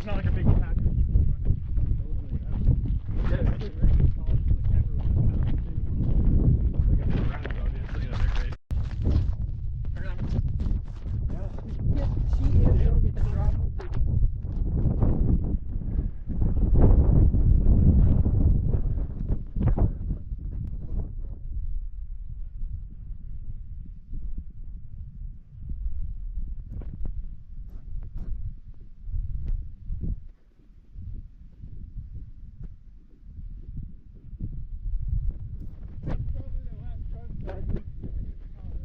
not like a big pack of people running or whatever. Yeah, it's like very solid, like everyone has too. Like everyone around you, obviously, yeah, they're great.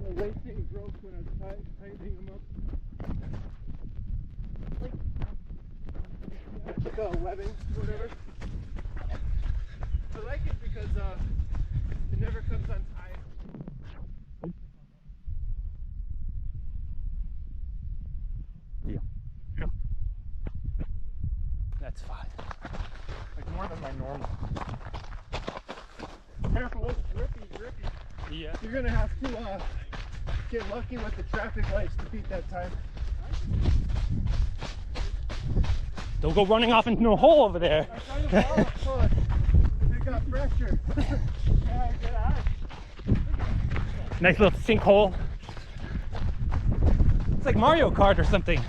The lacing broke when I was tightening them up. I took a webbing or whatever. I like it because it never comes untied. Yeah. That's fine. Like more than my normal. Careful, it's grippy. Yeah. You're gonna have to get lucky with the traffic lights to beat that time. Don't go running off into a hole over there. I'm trying to follow it. It got pressure. Yeah, get out. Nice little sinkhole. It's like Mario Kart or something.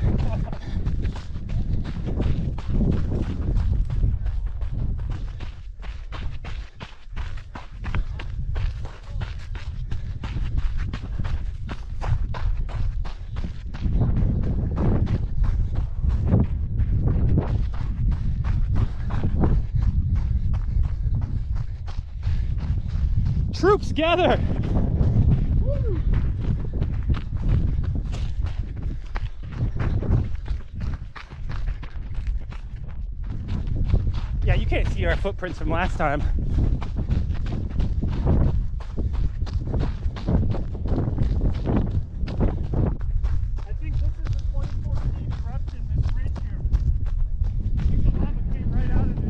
Troops gather! Woo. Yeah, you can't see our footprints from last time. I think this is the 2014 eruption, this ridge here. I think the lava came right out of this.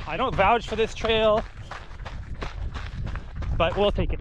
I don't vouch for this trail, but we'll take it.